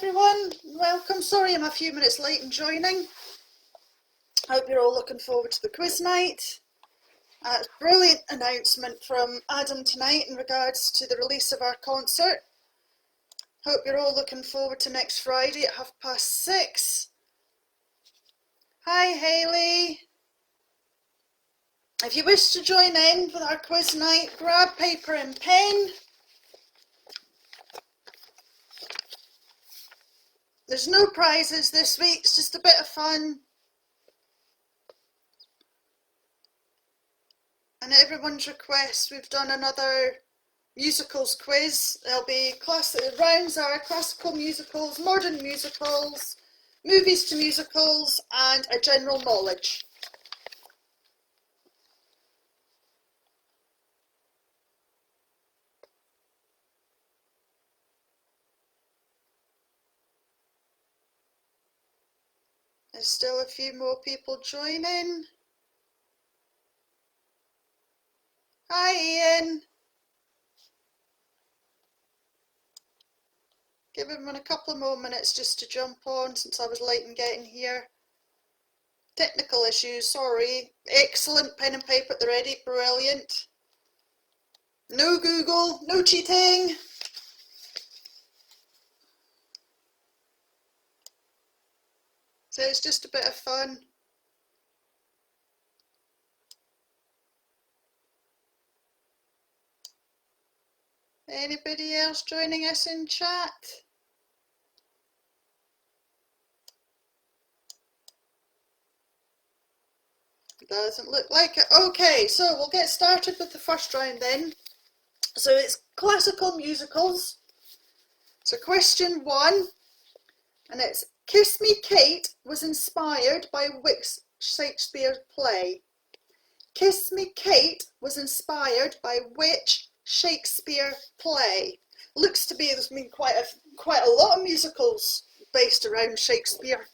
everyone, welcome. Sorry I'm a few minutes late in joining. Hope you're all looking forward to the quiz night. Brilliant announcement from Adam tonight in regards to the release of our concert. Hope you're all looking forward to next Friday at 6:30. Hi Hayley. If you wish to join in with our quiz night, grab paper and pen. There's no prizes this week, it's just a bit of fun. And at everyone's request, we've done another musicals quiz. There'll be rounds are classical musicals, modern musicals, movies to musicals, and a general knowledge. There's still a few more people joining. Hi Ian. Give everyone a couple of more minutes just to jump on since I was late in getting here. Technical issues, sorry. Excellent, pen and paper at the ready, brilliant. No Google, no cheating. So it's just a bit of fun. Anybody else joining us in chat? Doesn't look like it. Okay, so we'll get started with the first round then. So it's classical musicals. So question 1, and it's Kiss Me Kate was inspired by which Shakespeare play? Kiss Me Kate was inspired by which Shakespeare play? Looks to be there's been quite a lot of musicals based around Shakespeare.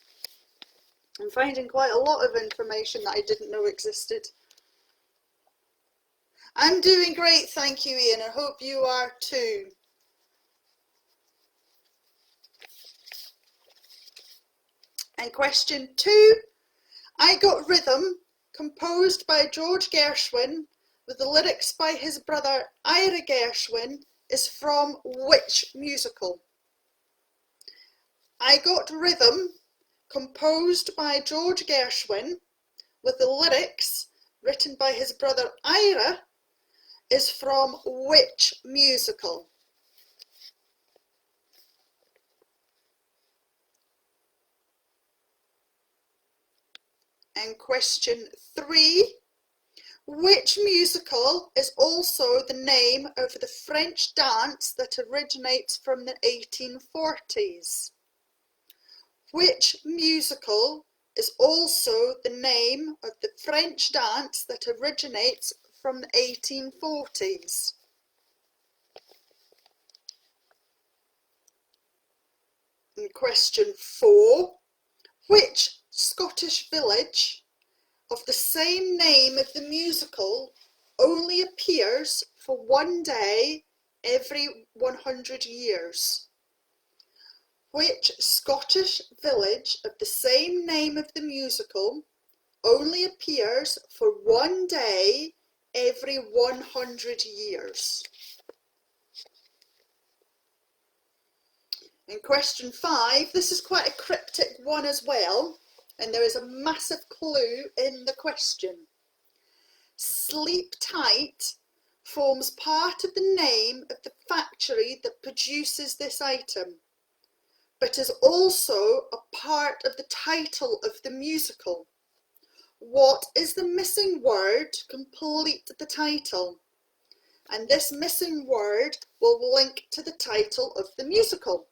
I'm finding quite a lot of information that I didn't know existed. I'm doing great, thank you Ian. I hope you are too. And question 2, I Got Rhythm, composed by George Gershwin, with the lyrics by his brother Ira Gershwin, is from which musical? I Got Rhythm, composed by George Gershwin, with the lyrics written by his brother Ira, is from which musical? And question 3, which musical is also the name of the French dance that originates from the 1840s? Which musical is also the name of the French dance that originates from the 1840s? And question 4, which Scottish village of the same name of the musical only appears for one day every 100 years? Which Scottish village of the same name of the musical only appears for one day every 100 years? And question 5, this is quite a cryptic one as well, and there is a massive clue in the question. Sleep Tight forms part of the name of the factory that produces this item, but is also a part of the title of the musical. What is the missing word to complete the title? And this missing word will link to the title of the musical.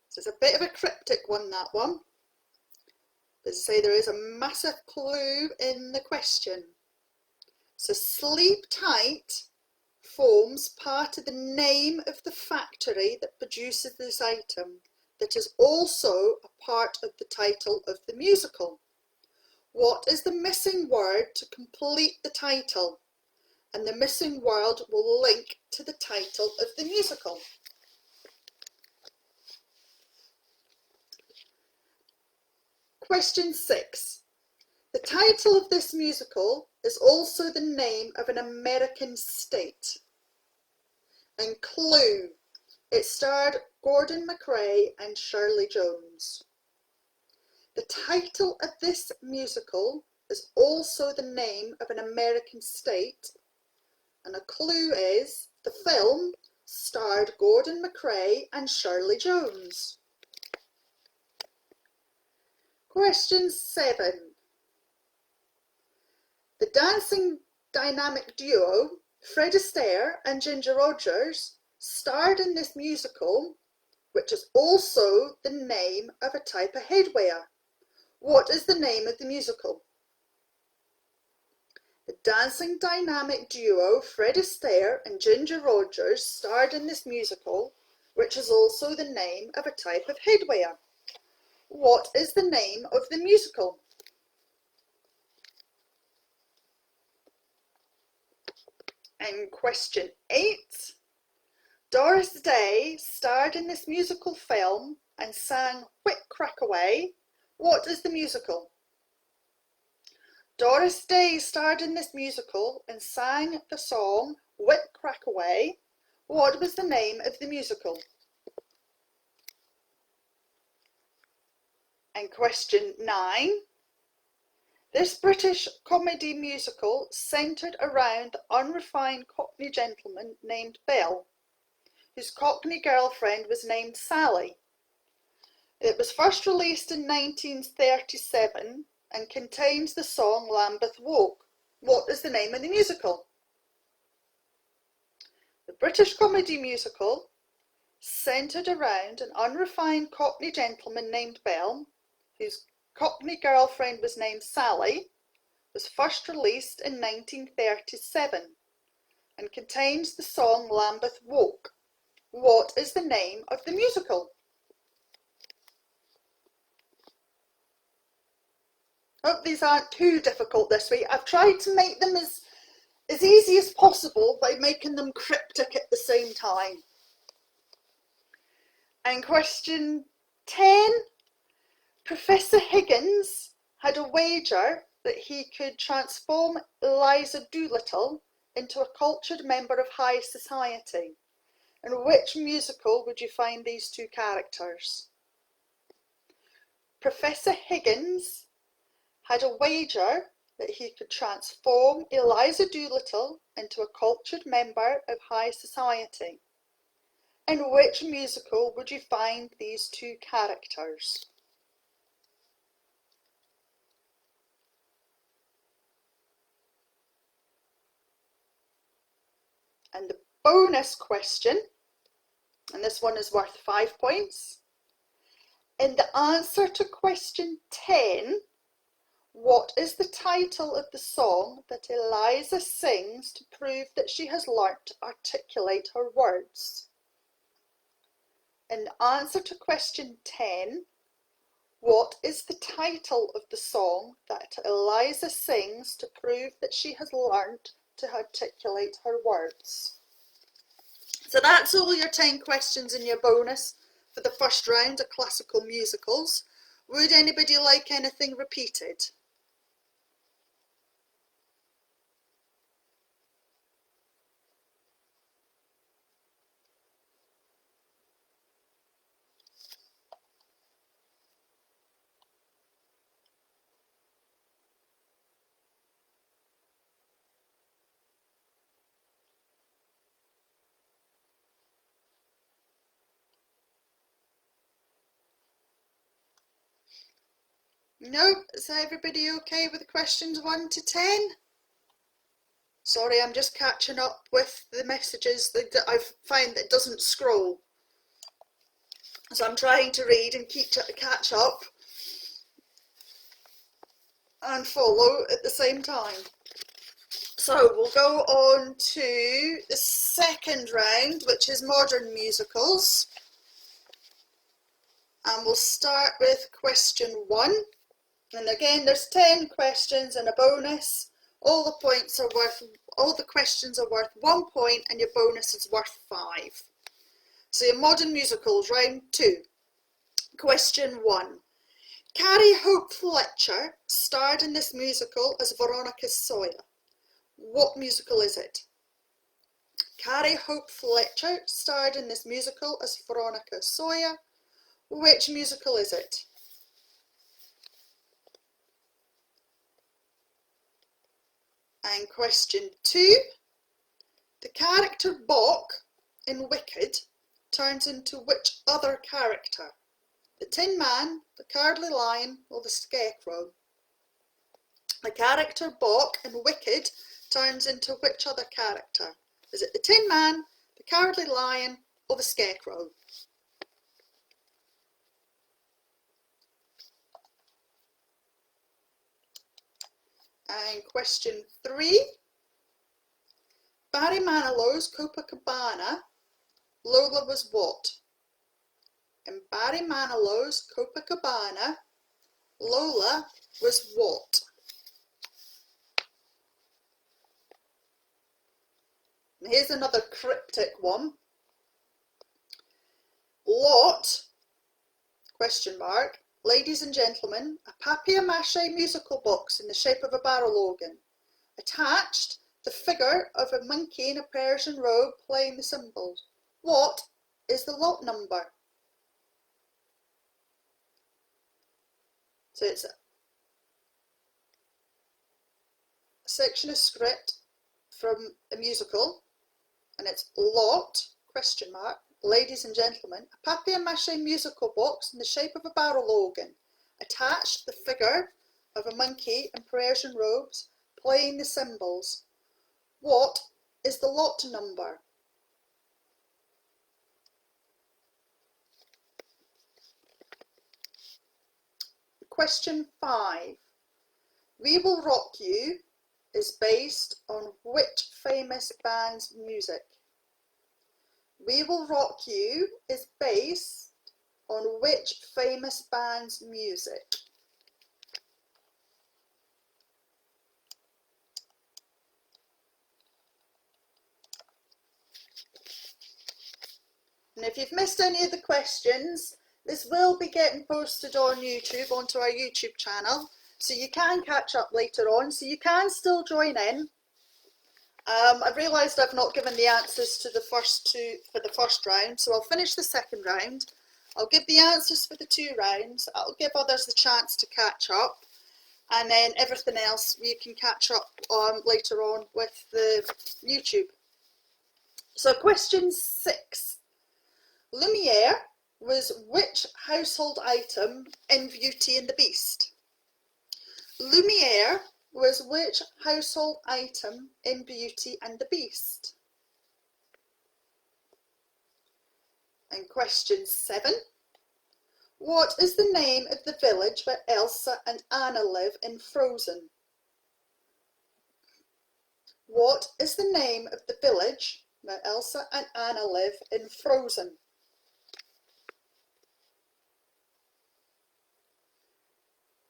So it's a bit of a cryptic one, that one. But as I say, there is a massive clue in the question. So Sleep Tight forms part of the name of the factory that produces this item, that is also a part of the title of the musical. What is the missing word to complete the title? and the missing word will link to the title of the musical. Question 6. The title of this musical is also the name of an American state. And clue, it starred Gordon MacRae and Shirley Jones. The title of this musical is also the name of an American state, and a clue is the film starred Gordon MacRae and Shirley Jones. Question 7. The dancing dynamic duo Fred Astaire and Ginger Rogers starred in this musical, which is also the name of a type of headwear. What is the name of the musical? The dancing dynamic duo Fred Astaire and Ginger Rogers starred in this musical, which is also the name of a type of headwear. What is the name of the musical? And question 8. Doris Day starred in this musical film and sang Whip Crack Away. What is the musical? Doris Day starred in this musical and sang the song Whip Crack Away. What was the name of the musical? And question 9. This British comedy musical centred around the unrefined Cockney gentleman named Bill, whose Cockney girlfriend was named Sally. It was first released in 1937 and contains the song Lambeth Walk. What is the name of the musical? The British comedy musical centred around an unrefined Cockney gentleman named Bill, whose Cockney girlfriend was named Sally, was first released in 1937 and contains the song Lambeth Walk. What is the name of the musical? Hope these aren't too difficult this week. I've tried to make them as easy as possible by making them cryptic at the same time. And question 10. Professor Higgins had a wager that he could transform Eliza Doolittle into a cultured member of high society. In which musical would you find these two characters? Professor Higgins had a wager that he could transform Eliza Doolittle into a cultured member of high society. In which musical would you find these two characters? And the bonus question, and this one is worth 5 points. In the answer to question 10, what is the title of the song that Eliza sings to prove that she has learnt to articulate her words? In the answer to question 10, what is the title of the song that Eliza sings to prove that she has learnt to articulate her words? So that's all your 10 questions in your bonus for the first round of classical musicals. Would anybody like anything repeated? Nope. Is everybody okay with the questions 1 to 10? Sorry, I'm just catching up with the messages that I've found that doesn't scroll. So I'm trying to read and catch up and follow at the same time. So we'll go on to the second round, which is modern musicals. And we'll start with question 1. And again, there's 10 questions and a bonus all the questions are worth 1 point and your bonus is worth 5. So your modern musicals, round 2. Question 1. Carrie Hope Fletcher starred in this musical as Veronica Sawyer. What musical is it? Carrie Hope Fletcher starred in this musical as Veronica Sawyer. Which musical is it? And question 2. The character Boq in Wicked turns into which other character? The Tin Man, the Cowardly Lion, or the Scarecrow? The character Boq in Wicked turns into which other character? Is it the Tin Man, the Cowardly Lion, or the Scarecrow? And question 3. Barry Manilow's Copacabana, Lola was what? In Barry Manilow's Copacabana, Lola was what? And here's another cryptic one. Lot, question mark, ladies and gentlemen, a papier-mâché musical box in the shape of a barrel organ. Attached, the figure of a monkey in a Persian robe playing the cymbals. What is the lot number? So it's a section of script from a musical, and it's lot, question mark, ladies and gentlemen, a papier-mâché musical box in the shape of a barrel organ. Attached, the figure of a monkey in Persian robes playing the cymbals. What is the lot number? Question 5. We Will Rock You is based on which famous band's music? We Will Rock You is based on which famous band's music? And if you've missed any of the questions, this will be getting posted on YouTube, onto our YouTube channel, so you can catch up later on, so you can still join in. I've realised I've not given the answers to the first two for the first round, so I'll finish the second round. I'll give the answers for the 2 rounds. I'll give others the chance to catch up, and then everything else you can catch up later on with the YouTube. So question 6. Lumiere was which household item in Beauty and the Beast? Lumiere was which household item in Beauty and the Beast? And question 7. What is the name of the village where Elsa and Anna live in Frozen? What is the name of the village where Elsa and Anna live in Frozen?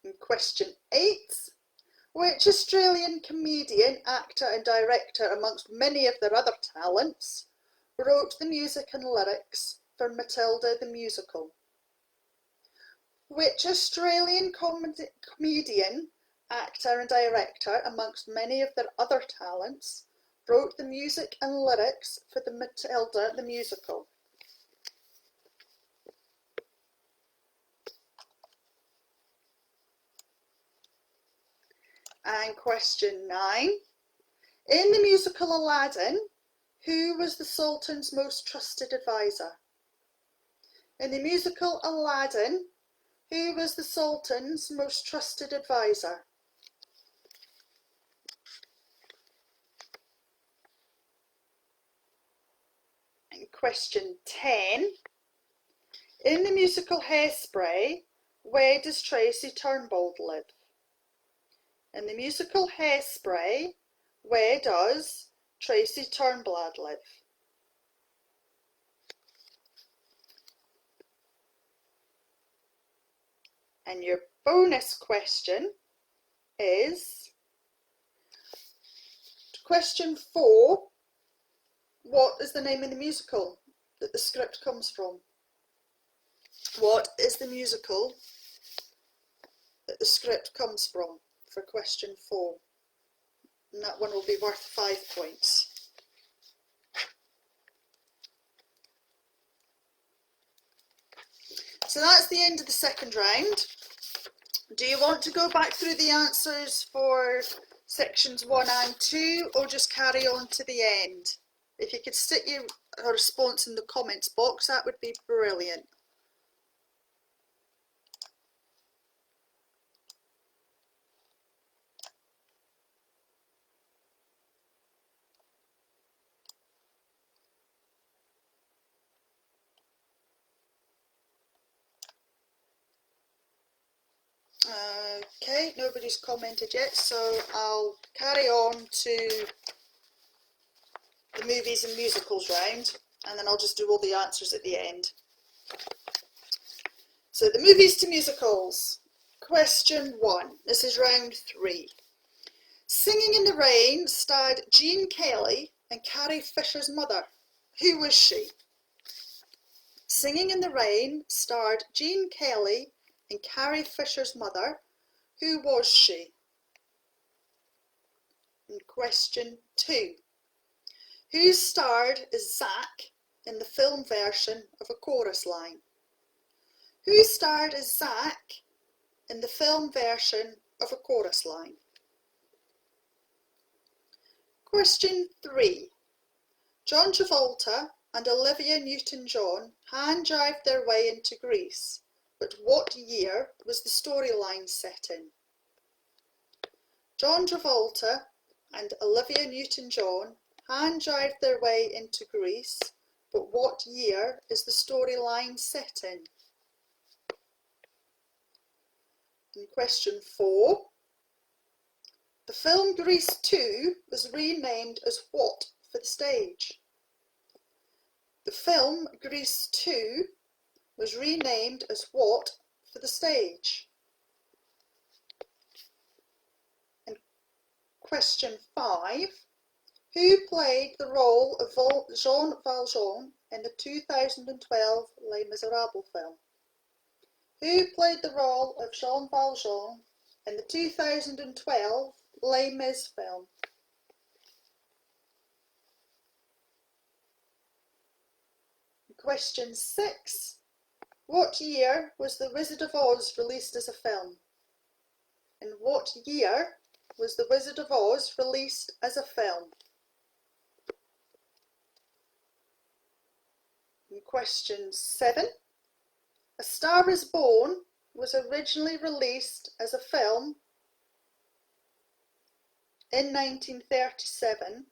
And question 8. Which Australian comedian, actor and director, amongst many of their other talents, wrote the music and lyrics for Matilda the musical? Which Australian comedian, actor and director, amongst many of their other talents, wrote the music and lyrics for the Matilda the musical? And question 9. In the musical Aladdin, who was the Sultan's most trusted advisor? In the musical Aladdin, who was the Sultan's most trusted advisor? And question 10. In the musical Hairspray, where does Tracy Turnbull live? In the musical Hairspray, where does Tracy Turnbull live? And your bonus question is, Question 4. What is the name of the musical that the script comes from? What is the musical that the script comes from for question 4? And that one will be worth 5 points. So that's the end of the second round. Do you want to go back through the answers for sections 1 and 2, or just carry on to the end? If you could stick your response in the comments box, that would be brilliant. Okay, nobody's commented yet, so I'll carry on to the movies and musicals round, and then I'll just do all the answers at the end. So the movies to musicals. Question 1. This is round 3. Singing in the Rain starred Gene Kelly and Carrie Fisher's mother. Who was she? Singing in the Rain starred Gene Kelly and Carrie Fisher's mother. Who was she? And question 2. Who starred as Zach in the film version of A Chorus Line? Who starred as Zach in the film version of A Chorus Line? Question 3. John Travolta and Olivia Newton-John hand-jived their way into Greece, but what year was the storyline set in? John Travolta and Olivia Newton-John hand-jived their way into Greece, but what year is the storyline set in? And question 4. The film Grease 2 was renamed as what for the stage? The film Grease 2 was renamed as what for the stage? And question 5. Who played the role of Jean Valjean in the 2012 Les Miserables film? Who played the role of Jean Valjean in the 2012 Les Mis film? Question 6. What year was The Wizard of Oz released as a film? In what year was The Wizard of Oz released as a film? And question 7. A Star is Born was originally released as a film in 1937.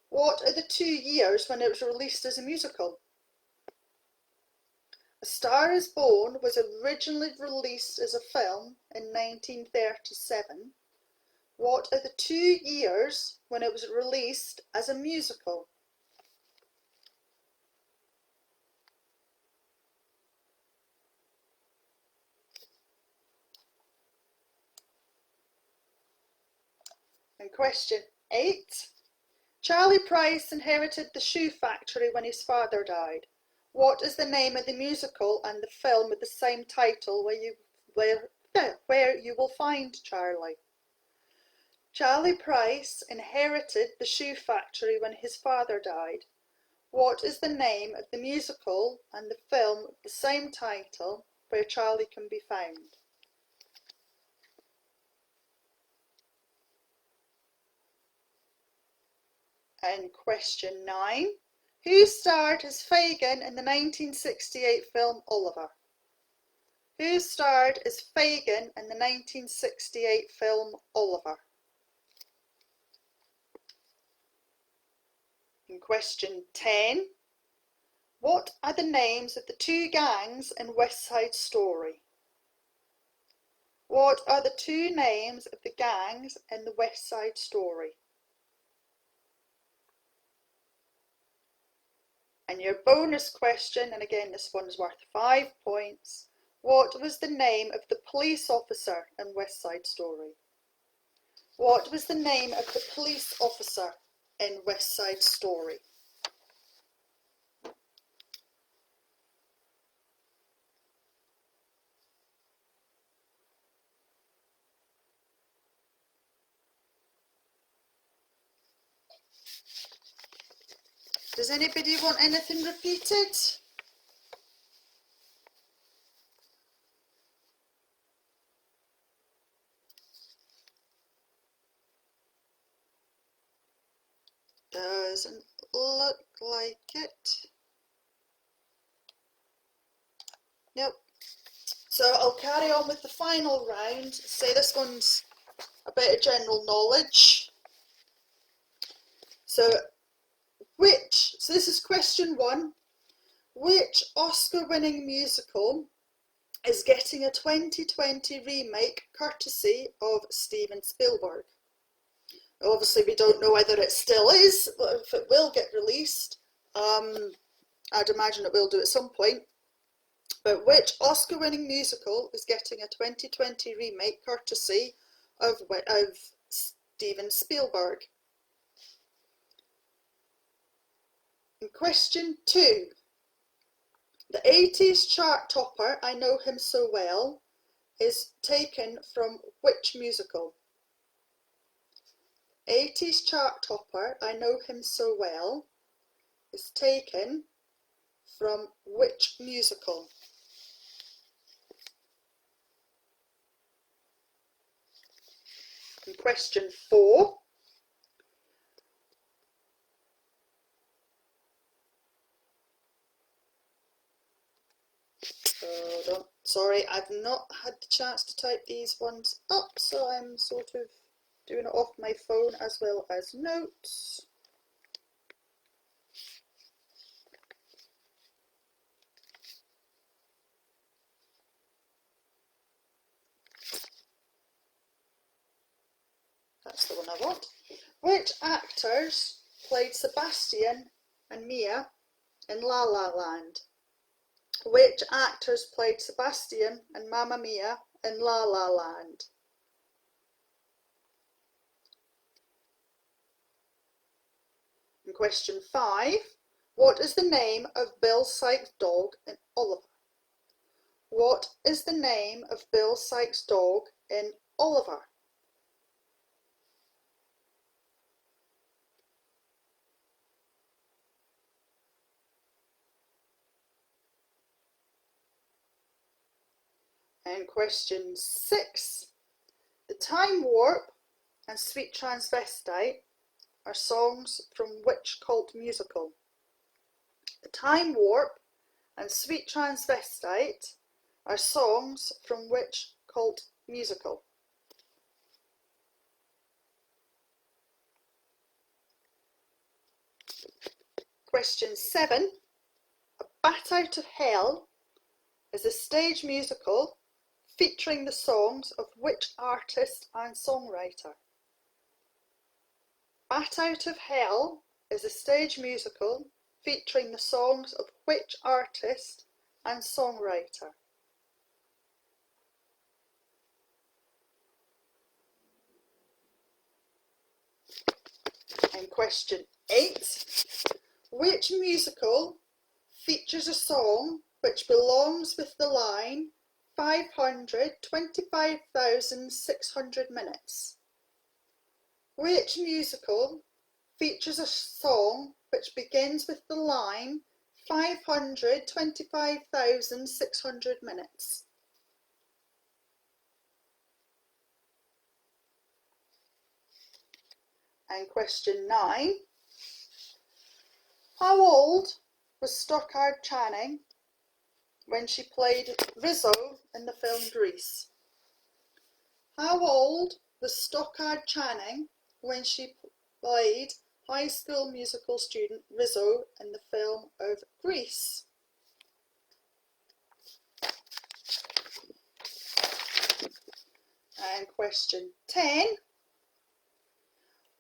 What are the 2 years when it was released as a musical? A Star is Born was originally released as a film in 1937. What are the 2 years when it was released as a musical? And question 8. Charlie Price inherited the shoe factory when his father died. What is the name of the musical and the film with the same title where you will find Charlie? Charlie Price inherited the shoe factory when his father died. What is the name of the musical and the film with the same title where Charlie can be found? And question 9. Who starred as Fagin in the 1968 film Oliver? Who starred as Fagin in the 1968 film Oliver? In question 10. What are the names of the 2 gangs in West Side Story? What are the 2 names of the gangs in the West Side Story? And your bonus question, and again this one's worth 5 points. What was the name of the police officer in West Side Story? What was the name of the police officer in West Side Story? Does anybody want anything repeated? Doesn't look like it. Nope. So I'll carry on with the final round. Say this one's a bit of general knowledge. So this is question 1. Which Oscar-winning musical is getting a 2020 remake courtesy of Steven Spielberg? Obviously, we don't know whether it still is, but if it will get released, I'd imagine it will do at some point. But which Oscar-winning musical is getting a 2020 remake courtesy of Steven Spielberg? And question 2. The 80s chart topper, I Know Him So Well, is taken from which musical? 80s chart topper, I Know Him So Well, is taken from which musical? And question 4. Hold on. Sorry, I've not had the chance to type these ones up, so I'm sort of doing it off my phone as well as notes. That's the one I want. Which actors played Sebastian and Mia in La La Land? Which actors played Sebastian and Mamma Mia in La La Land? And question 5. What is the name of Bill Sikes' dog in Oliver? What is the name of Bill Sikes' dog in Oliver? And question 6. The Time Warp and Sweet Transvestite are songs from which cult musical? The Time Warp and Sweet Transvestite are songs from which cult musical? Question 7. A Bat Out of Hell is a stage musical featuring the songs of which artist and songwriter? Bat Out of Hell is a stage musical featuring the songs of which artist and songwriter? And question 8. Which musical features a song which belongs with the line 525,600 minutes? Which musical features a song which begins with the line 525,600 minutes? And question 9. How old was Stockard Channing when she played Rizzo in the film Grease? How old was Stockard Channing when she played High School Musical student Rizzo in the film of Grease? And question 10.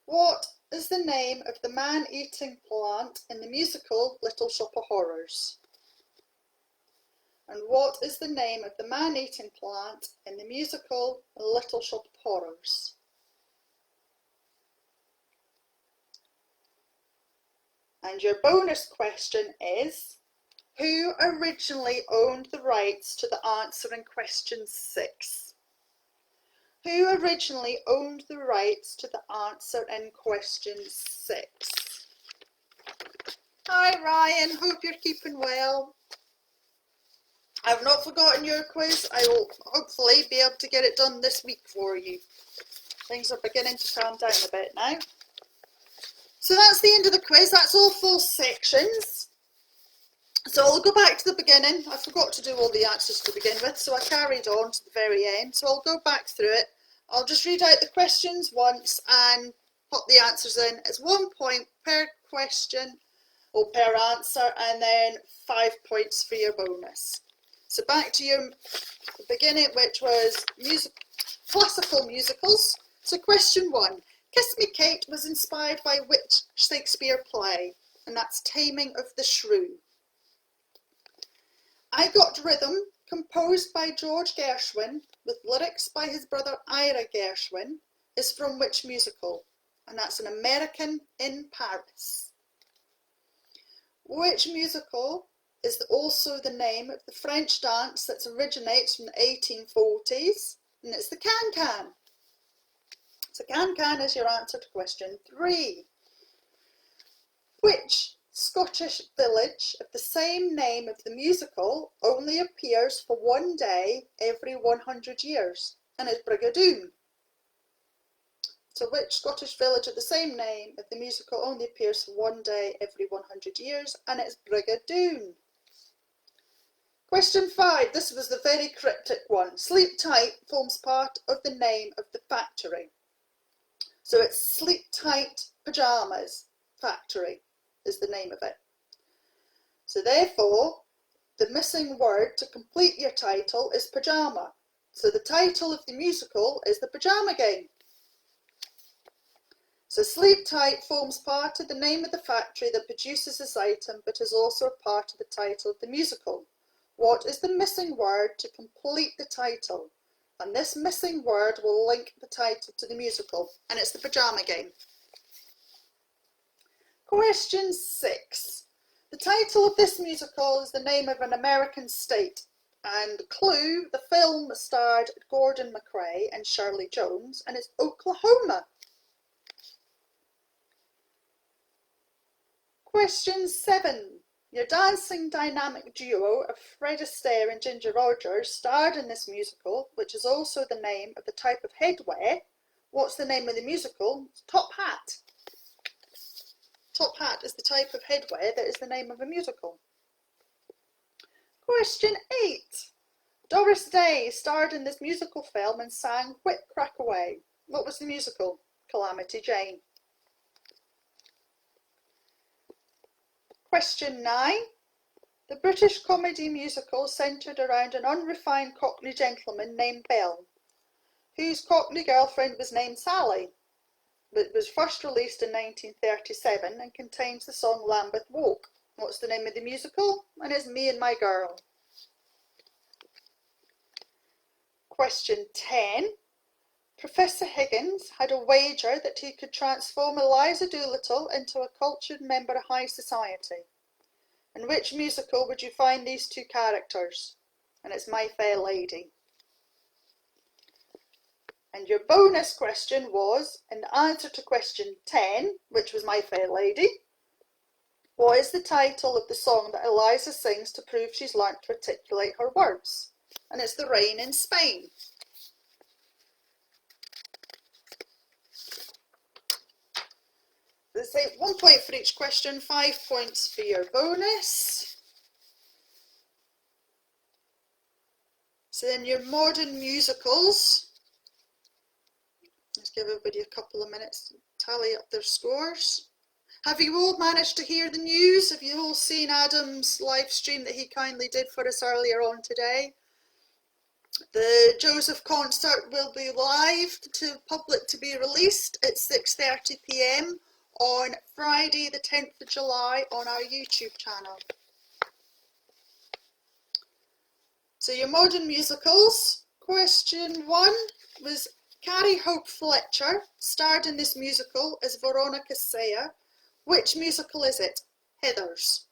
What is the name of the man-eating plant in the musical Little Shop of Horrors? And what is the name of the man-eating plant in the musical Little Shop of Horrors? And your bonus question is, who originally owned the rights to the answer in question 6? Who originally owned the rights to the answer in question 6? Hi Ryan, hope you're keeping well. I've not forgotten your quiz. I will hopefully be able to get it done this week for you. Things are beginning to calm down a bit now. So that's the end of the quiz. That's all 4 sections. So I'll go back to the beginning. I forgot to do all the answers to begin with, so I carried on to the very end. So I'll go back through it. I'll just read out the questions once and put the answers in. It's 1 point per question or per answer, and then 5 points for your bonus. So back to your beginning, which was classical musicals. So question 1, Kiss Me Kate was inspired by which Shakespeare play? And that's Taming of the Shrew. I Got Rhythm, composed by George Gershwin, with lyrics by his brother Ira Gershwin, is from which musical? And that's An American in Paris. Which musical is also the name of the French dance that originates from the 1840s? And it's the can-can. So can-can is your answer to question 3. Which Scottish village of the same name of the musical only appears for 1 day every 100 years? And it's Brigadoon. So which Scottish village of the same name of the musical only appears for 1 day every 100 years? And it's Brigadoon. Question 5, this was the very cryptic one. Sleep Tight forms part of the name of the factory. So it's Sleep Tight Pyjamas Factory is the name of it. So therefore, the missing word to complete your title is pyjama. So the title of the musical is The Pyjama Game. So Sleep Tight forms part of the name of the factory that produces this item, but is also a part of the title of the musical. What is the missing word to complete the title? And this missing word will link the title to the musical, and it's The Pyjama Game. Question 6. The title of this musical is the name of an American state, and clue, the film starred Gordon MacRae and Shirley Jones, and it's Oklahoma. Question 7. Your dancing dynamic duo of Fred Astaire and Ginger Rogers starred in this musical, which is also the name of the type of headwear. What's the name of the musical? It's Top Hat. Top hat is the type of headwear that is the name of a musical. Question 8. Doris Day starred in this musical film and sang Whip Crack Away. What was the musical? Calamity Jane. Question 9. The British comedy musical centred around an unrefined Cockney gentleman named Bell, whose Cockney girlfriend was named Sally. It was first released in 1937 and contains the song Lambeth Walk. What's the name of the musical? And it's Me and My Girl. Question 10. Professor Higgins had a wager that he could transform Eliza Doolittle into a cultured member of high society. In which musical would you find these two characters? And it's My Fair Lady. And your bonus question was, in the answer to question 10, which was My Fair Lady, what is the title of the song that Eliza sings to prove she's learnt to articulate her words? And it's The Rain in Spain. Let's say 1 point for each question, 5 points for your bonus. So then your modern musicals. Let's give everybody a couple of minutes to tally up their scores. Have you all managed to hear the news? Have you all seen Adam's live stream that he kindly did for us earlier on today? The Joseph concert will be live to public to be released at 6:30 p.m. on Friday the 10th of July on our YouTube channel. So your modern musicals, question 1 was Carrie Hope Fletcher starred in this musical as Veronica Saya. Which musical is it? Heathers.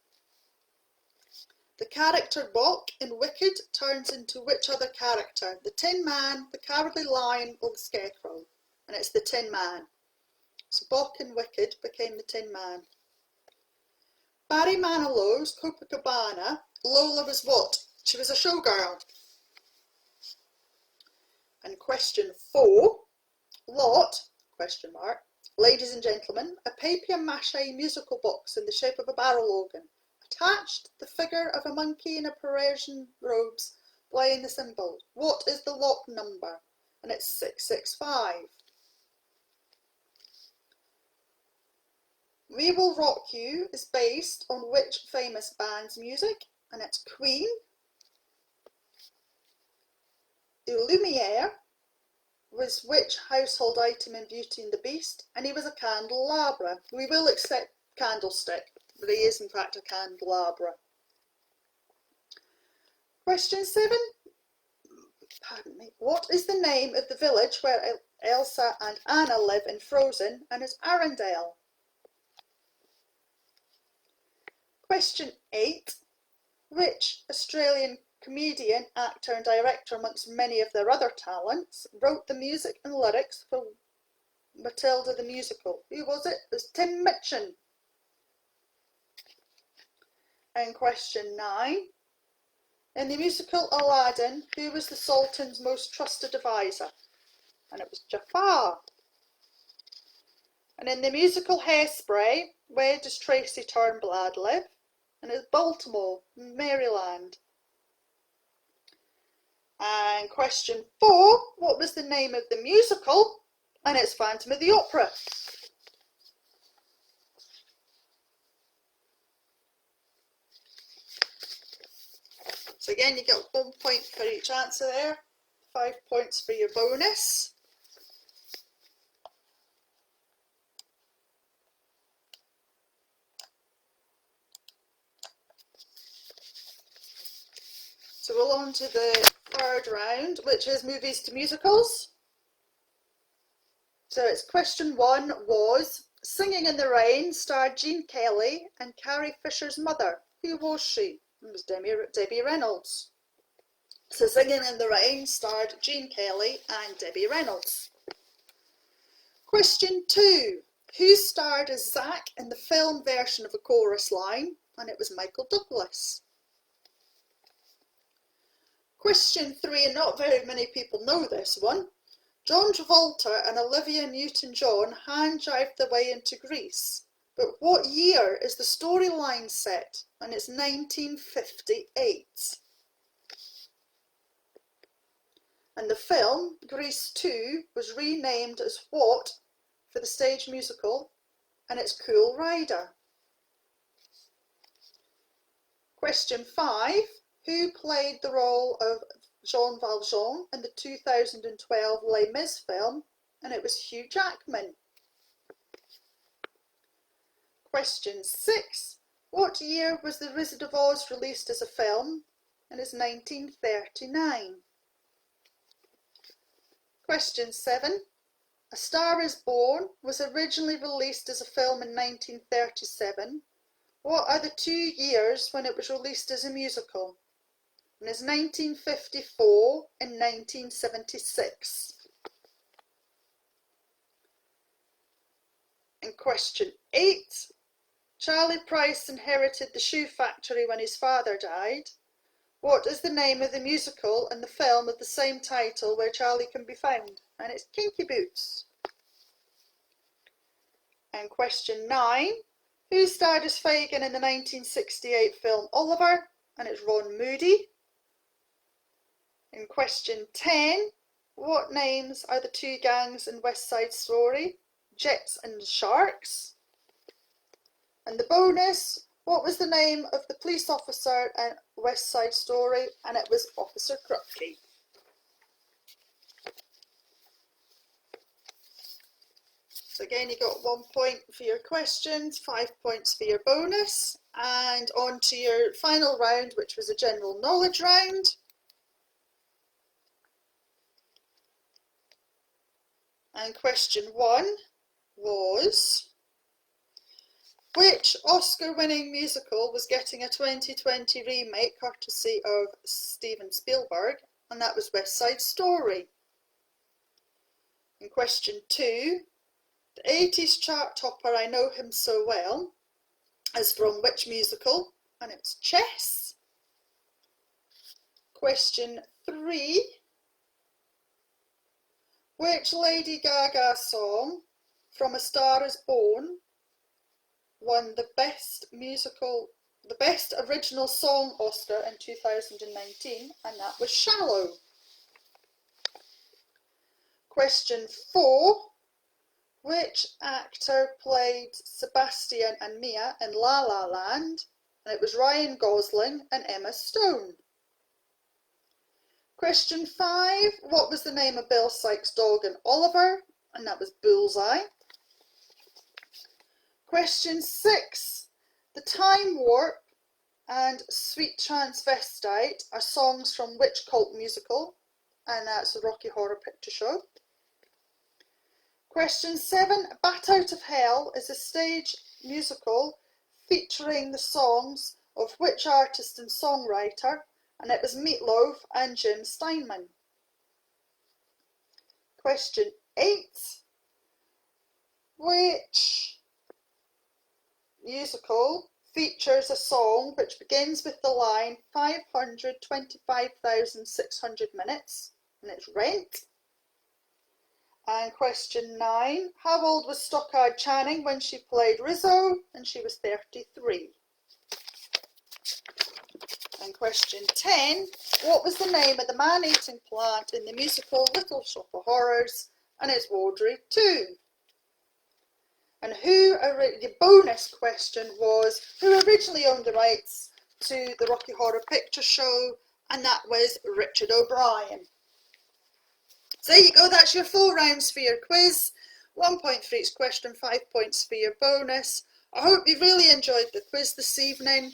The character Boq in Wicked turns into which other character? The Tin Man, the Cowardly Lion, or the Scarecrow? And it's the Tin Man. So Boq in Wicked became the Tin Man. Barry Manilow's Copacabana, Lola was what? She was a showgirl. And question 4, Lot, question mark, ladies and gentlemen, a papier-mâché musical box in the shape of a barrel organ. Attached, the figure of a monkey in a Parisian robes playing the cymbals. What is the lot number? And it's 665. We Will Rock You is based on which famous band's music? And it's Queen, Lumiere was which household item in Beauty and the Beast? And he was a candelabra. We will accept candlestick, but he is in fact a candelabra. Question 7. Pardon me. What is the name of the village where Elsa and Anna live in Frozen? And it's Arendelle. Question 8. Which Australian comedian, actor and director, amongst many of their other talents, wrote the music and lyrics for Matilda the musical? Who was it? It was Tim Minchin. And question 9. In the musical Aladdin, who was the Sultan's most trusted advisor? And it was Jafar. And in the musical Hairspray, where does Tracy Turnblad live? And it's Baltimore, Maryland. And question 4, what was the name of the musical? And it's Phantom of the Opera. So again, you get 1 point for each answer there, 5 points for your bonus. So we're on to the third round, which is movies to musicals. So it's question 1 was, Singing in the Rain starred Gene Kelly and Carrie Fisher's mother. Who was she? It was Debbie Reynolds. So Singing in the Rain starred Gene Kelly and Debbie Reynolds. Question 2. Who starred as Zack in the film version of a chorus line? And it was Michael Douglas. Question 3, and not very many people know this one. John Travolta and Olivia Newton-John hand-jive their way into Greece. But what year is the storyline set? And it's 1958. And the film, Grease 2, was renamed as what for the stage musical? And it's Cool Rider. Question 5. Who played the role of Jean Valjean in the 2012 Les Mis film? And it was Hugh Jackman. Question 6. What year was The Wizard of Oz released as a film? And it's 1939. Question 7. A Star is Born was originally released as a film in 1937. What are the 2 years when it was released as a musical? And it's 1954 and 1976. And question 8. Charlie Price inherited the shoe factory when his father died. What is the name of the musical and the film of the same title where Charlie can be found? And it's Kinky Boots. And question 9. Who starred as Fagin in the 1968 film Oliver? And it's Ron Moody. In question 10, what names are the 2 gangs in West Side Story? Jets and Sharks. And the bonus, what was the name of the police officer in West Side Story? And it was Officer Krupke. So again, you got 1 point for your questions, 5 points for your bonus, and on to your final round, which was a general knowledge round. And question 1 was, Which Oscar-winning musical was getting a 2020 remake courtesy of Steven Spielberg, and that was West Side Story. And question 2, the 80s chart topper I Know Him So Well is from which musical? And it's Chess. Question 3, which Lady Gaga song from A Star Is Born won the best original song Oscar in 2019, and that was Shallow. Question 4, which actor played Sebastian and Mia in La La Land? And it was Ryan Gosling and Emma Stone. Question 5, what was the name of Bill Sikes' dog in Oliver? And that was Bullseye. Question 6, The Time Warp and Sweet Transvestite are songs from which cult musical? And that's the Rocky Horror Picture Show. Question 7, Bat Out of Hell is a stage musical featuring the songs of which artist and songwriter? And it was Meatloaf and Jim Steinman. Question 8, which musical features a song which begins with the line 525,600 minutes, and it's Rent? And question 9, how old was Stockard Channing when she played Rizzo? And she was 33. And question 10, what was the name of the man-eating plant in the musical Little Shop of Horrors? And it's Wardrobe 2. And the bonus question was, who originally owned the rights to the Rocky Horror Picture Show? And that was Richard O'Brien. So there you go, that's your 4 rounds for your quiz. 1 point for each question, 5 points for your bonus. I hope you really enjoyed the quiz this evening.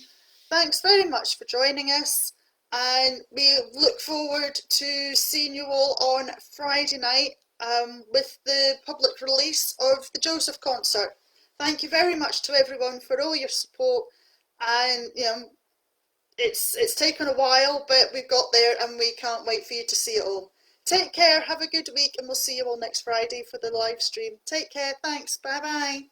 Thanks very much for joining us, and we look forward to seeing you all on Friday night with the public release of the Joseph concert. Thank you very much to everyone for all your support, and it's taken a while, but we've got there and we can't wait for you to see it all. Take care, have a good week, and we'll see you all next Friday for the live stream. Take care, thanks, bye bye.